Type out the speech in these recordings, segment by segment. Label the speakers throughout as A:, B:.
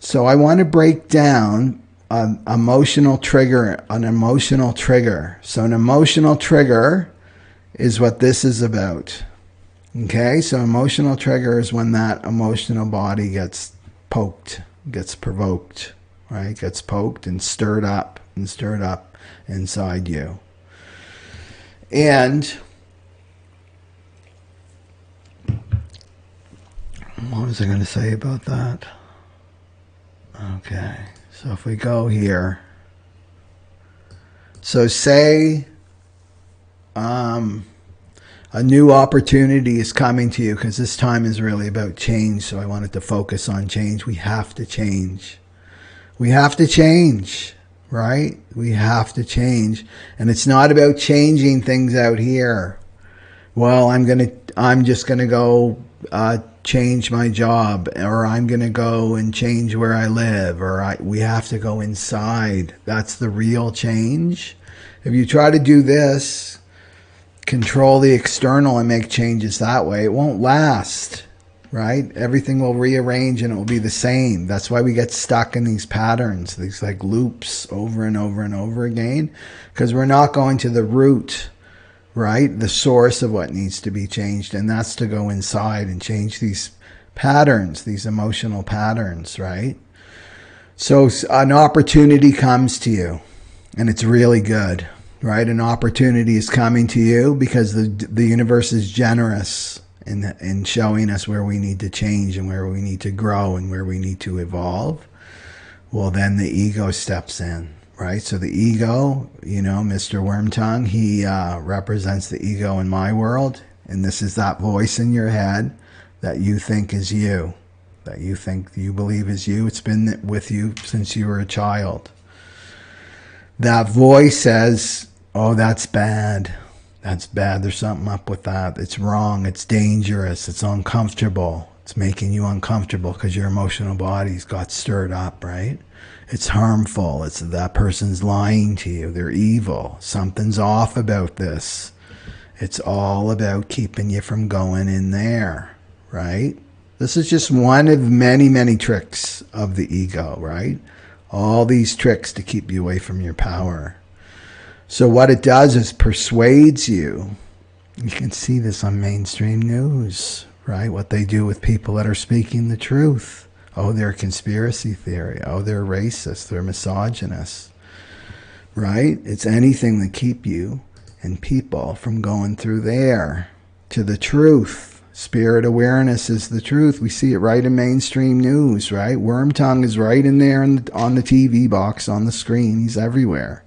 A: So I want to break down an emotional trigger. So an emotional trigger is what this is about. Okay, so emotional trigger is when that emotional body gets poked, gets provoked, right? Gets poked and stirred up inside you. And what was I going to say about that? Okay, so if we go here, so say a new opportunity is coming to you, because this time is really about change, so I wanted to focus on change. We have to change. We have to change, right? We have to change. And it's not about changing things out here. Well, I'm just gonna go change my job, or I'm gonna go and change where I live, we have to go inside. That's the real change. If you try to do this, control the external and make changes that way, it won't last, right? Everything will rearrange and it will be the same. That's why we get stuck in these patterns, these like loops over and over and over again, because we're not going to the root, right? The source of what needs to be changed, and that's to go inside and change these patterns, these emotional patterns, right? So an opportunity comes to you, and it's really good, right? An opportunity is coming to you because the universe is generous in showing us where we need to change and where we need to grow and where we need to evolve. Well, then the ego steps in, right? So the ego, Mr. Wormtongue, he represents the ego in my world. And this is that voice in your head that you think is you, that you believe is you. It's been with you since you were a child. That voice says, oh, that's bad. That's bad. There's something up with that. It's wrong. It's dangerous. It's uncomfortable. It's making you uncomfortable because your emotional body's got stirred up, right? It's harmful. It's that person's lying to you. They're evil. Something's off about this. It's all about keeping you from going in there, right? This is just one of many, many tricks of the ego, right? All these tricks to keep you away from your power. So what it does is persuades you. You can see this on mainstream news, right? What they do with people that are speaking the truth. Oh, they're conspiracy theory. Oh, they're racist. They're misogynist, right? It's anything to keep you and people from going through there to the truth. Spirit awareness is the truth. We see it right in mainstream news, right? Wormtongue is right in there on the TV box, on the screen. He's everywhere.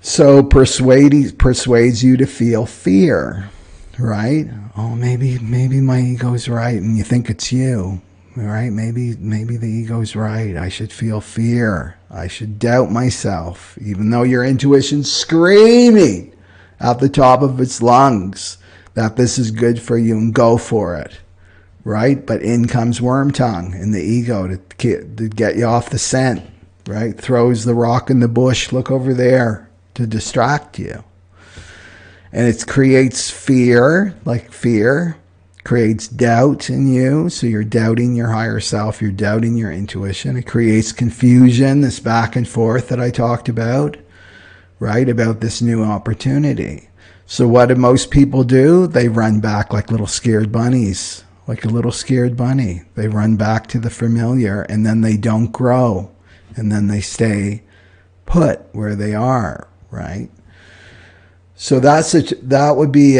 A: So persuades you to feel fear, right? Oh, maybe my ego's right, and you think it's you, right? Maybe the ego's right. I should feel fear. I should doubt myself, even though your intuition's screaming at the top of its lungs that this is good for you and go for it, right? But in comes Wormtongue and the ego to get you off the scent, right? Throws the rock in the bush, look over there, to distract you. And it creates fear, creates doubt in you. So you're doubting your higher self, you're doubting your intuition. It creates confusion, this back and forth that I talked about, right? About this new opportunity. So what do most people do? They run back like little scared bunnies, like a little scared bunny. They run back to the familiar, and then they don't grow. And then they stay put where they are, right? So that would be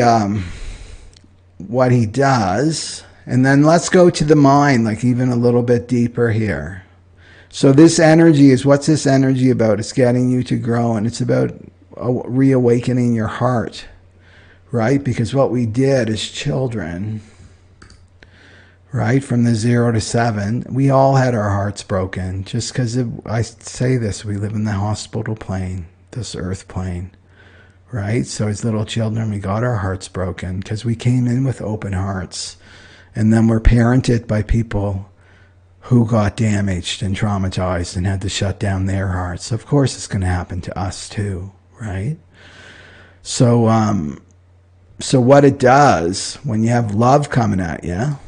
A: what he does. And then let's go to the mind, like even a little bit deeper here. So this energy is, what's this energy about? It's getting you to grow, and it's about reawakening your heart, right? Because what we did as children, right, from the 0 to 7, we all had our hearts broken. Just because I say this, we live in the hospital plane, this earth plane, right? So as little children, we got our hearts broken because we came in with open hearts, and then we're parented by people who got damaged and traumatized and had to shut down their hearts. Of course, it's going to happen to us too, right? So what it does when you have love coming at you,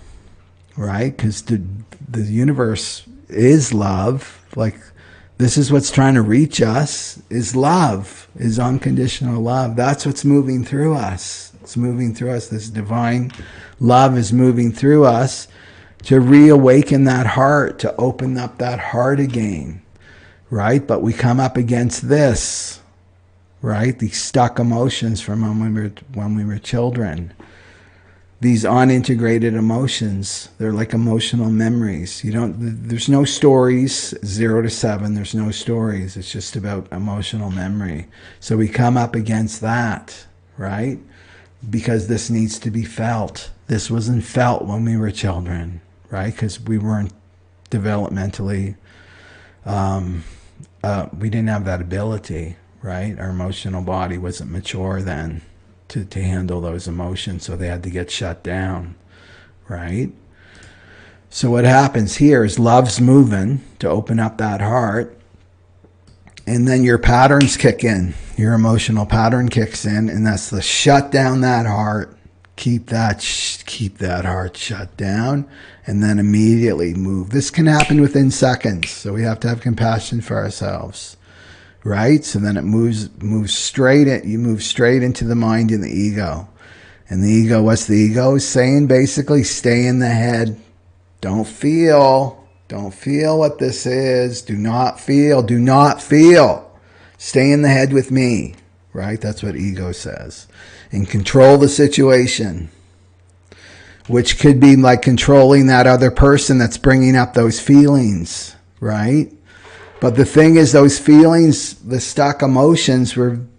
A: right? Because the universe is love. Like, this is what's trying to reach us, is love, is unconditional love. That's what's moving through us. It's moving through us. This divine love is moving through us to reawaken that heart, to open up that heart again, right? But we come up against this, right? These stuck emotions from when we were children. These unintegrated emotions, they're like emotional memories. There's no stories, 0 to 7, there's no stories. It's just about emotional memory. So we come up against that, right? Because this needs to be felt. This wasn't felt when we were children, right? Because we weren't developmentally, we didn't have that ability, right? Our emotional body wasn't mature then to handle those emotions, so they had to get shut down, right? So what happens here is love's moving to open up that heart, and then your patterns kick in. Your emotional pattern kicks in, and that's the shut down that heart. Keep that heart shut down, and then immediately move. This can happen within seconds, so we have to have compassion for ourselves, right? So then it moves straight in. You move straight into the mind and the ego. And the ego, what's the ego saying? Basically, stay in the head. Don't feel what this is. Do not feel. Stay in the head with me, right? That's what ego says. And control the situation, which could be like controlling that other person that's bringing up those feelings, right? But the thing is, those feelings, the stuck emotions,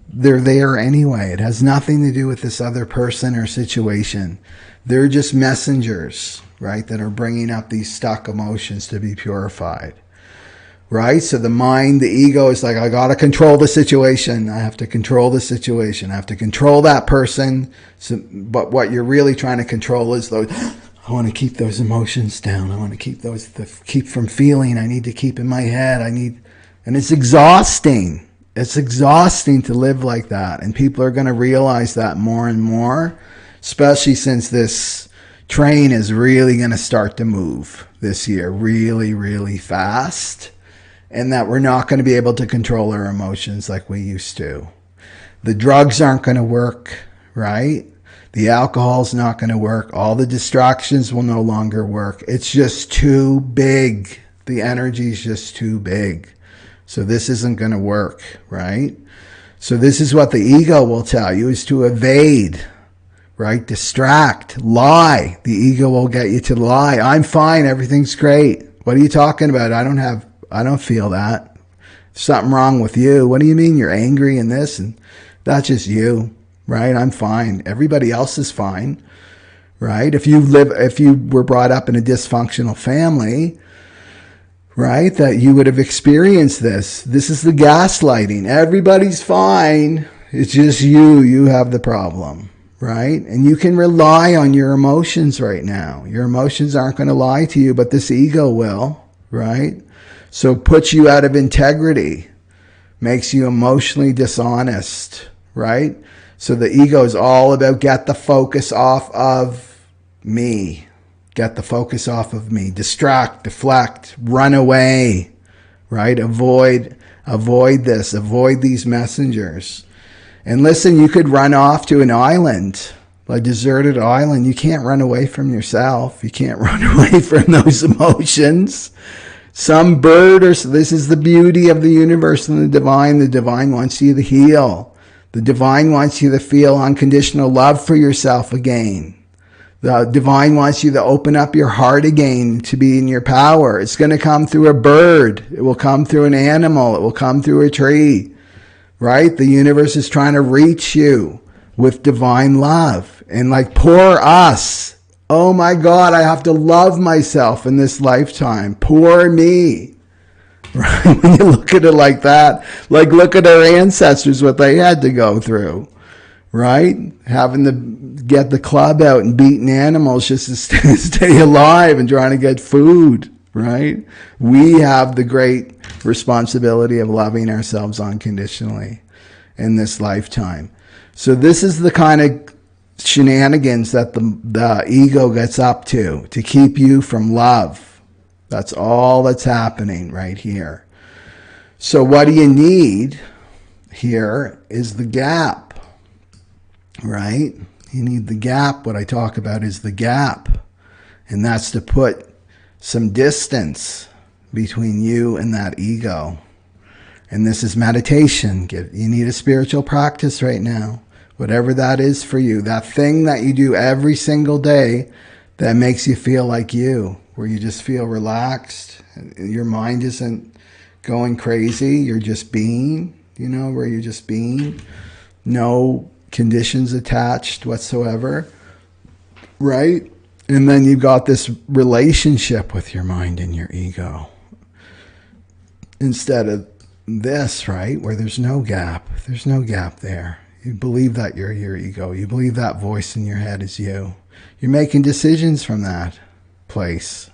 A: they're there anyway. It has nothing to do with this other person or situation. They're just messengers, right, that are bringing up these stuck emotions to be purified, right? So the mind, the ego is like, I got to control the situation. I have to control the situation. I have to control that person. So, but what you're really trying to control is those... I want to keep those emotions down. I want to keep from feeling. I need to keep in my head. And it's exhausting. It's exhausting to live like that. And people are going to realize that more and more, especially since this train is really going to start to move this year really, really fast. And that we're not going to be able to control our emotions like we used to. The drugs aren't going to work, right? The alcohol's not going to work. All the distractions will no longer work. It's just too big. The energy's just too big. So this isn't going to work, right? So this is what the ego will tell you, is to evade, right? Distract, lie. The ego will get you to lie. I'm fine. Everything's great. What are you talking about? I don't feel that. There's something wrong with you. What do you mean you're angry and this? And that's just you. Right? I'm fine. Everybody else is fine. Right? If you were brought up in a dysfunctional family, right, that you would have experienced this. This is the gaslighting. Everybody's fine. It's just you have the problem. Right? And you can rely on your emotions right now. Your emotions aren't going to lie to you, but this ego will. Right? So it puts you out of integrity. Makes you emotionally dishonest. Right? So the ego is all about get the focus off of me. Get the focus off of me. Distract, deflect, run away, right? Avoid this. Avoid these messengers. And listen, you could run off to an island, a deserted island. You can't run away from yourself. You can't run away from those emotions. Some bird this is the beauty of the universe and the divine. The divine wants you to heal. The divine wants you to feel unconditional love for yourself again. The divine wants you to open up your heart again to be in your power. It's going to come through a bird. It will come through an animal. It will come through a tree, right? The universe is trying to reach you with divine love. And like poor us. Oh my God, I have to love myself in this lifetime. Poor me. Right? When you look at it like that, like look at our ancestors, what they had to go through, right? Having to get the club out and beating animals just to stay alive and trying to get food, right? We have the great responsibility of loving ourselves unconditionally in this lifetime. So this is the kind of shenanigans that the ego gets up to keep you from love. That's all that's happening right here. So what do you need here is the gap, right? You need the gap. What I talk about is the gap. And that's to put some distance between you and that ego. And this is meditation. You need a spiritual practice right now. Whatever that is for you. That thing that you do every single day that makes you feel like you. Where you just feel relaxed. Your mind isn't going crazy. You're just being. You know, where you're just being. No conditions attached whatsoever. Right? And then you've got this relationship with your mind and your ego. Instead of this, right, where there's no gap. There's no gap there. You believe that you're your ego. You believe that voice in your head is you. You're making decisions from that place.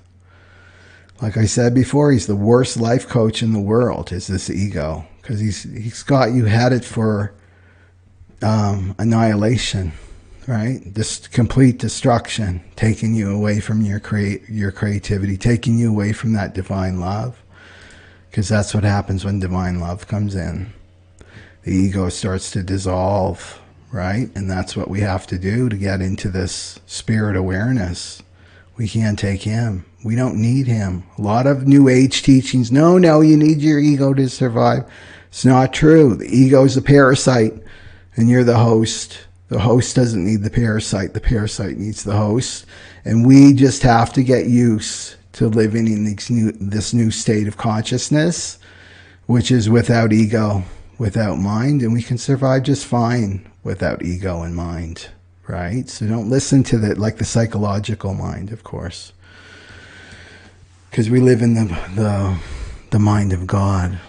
A: Like I said before, he's the worst life coach in the world, is this ego. Because he's got you headed for annihilation, right? This complete destruction, taking you away from your creativity, taking you away from that divine love. Because that's what happens when divine love comes in. The ego starts to dissolve, right? And that's what we have to do to get into this spirit awareness. We can't take him. We don't need him. A lot of New Age teachings, no, you need your ego to survive. It's not true. The ego is a parasite, and you're the host. The host doesn't need the parasite. The parasite needs the host. And we just have to get used to living in this new state of consciousness, which is without ego, without mind, and we can survive just fine without ego and mind, right? So don't listen to the psychological mind, of course, because we live in the mind of God.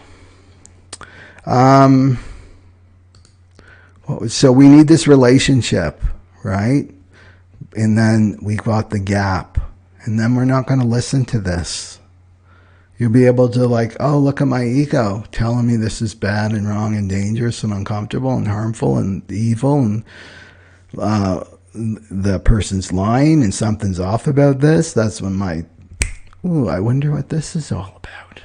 A: So we need this relationship, right? And then we got the gap. And then we're not going to listen to this. You'll be able to look at my ego telling me this is bad and wrong and dangerous and uncomfortable and harmful and evil, and the person's lying and something's off about this. That's when I wonder what this is all about.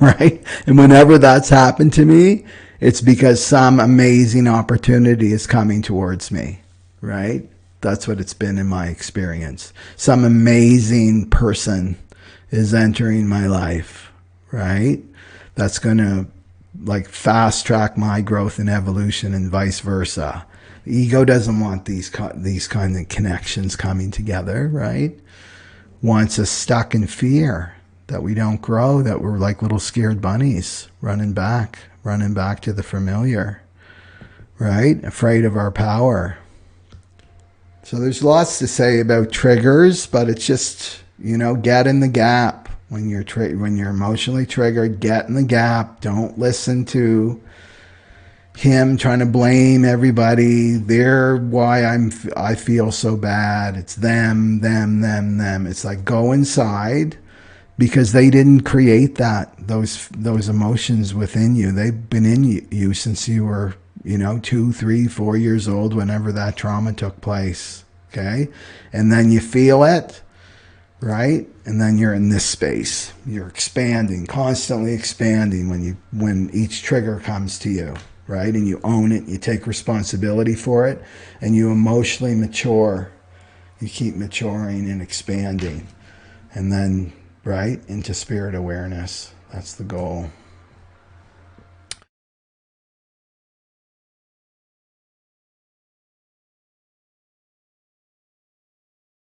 A: Right? And whenever that's happened to me, it's because some amazing opportunity is coming towards me. Right? That's what it's been in my experience. Some amazing person is entering my life, right? That's going to fast track my growth and evolution, and vice versa. The ego doesn't want these kind of connections coming together, right? Wants us stuck in fear that we don't grow, that we're like little scared bunnies running back to the familiar, right? Afraid of our power. So there's lots to say about triggers, but it's just, get in the gap. When you're emotionally triggered, get in the gap. Don't listen to him trying to blame everybody. They're why I feel so bad. It's them. It's like, go inside, because they didn't create those emotions within you. They've been in you since you were 2, 3, 4 years old, whenever that trauma took place. Okay. And then you feel it, right? And then you're in this space. You're expanding, constantly expanding when each trigger comes to you, right? And you own it, you take responsibility for it, and you emotionally mature. You keep maturing and expanding. And then, right, into spirit awareness. That's the goal.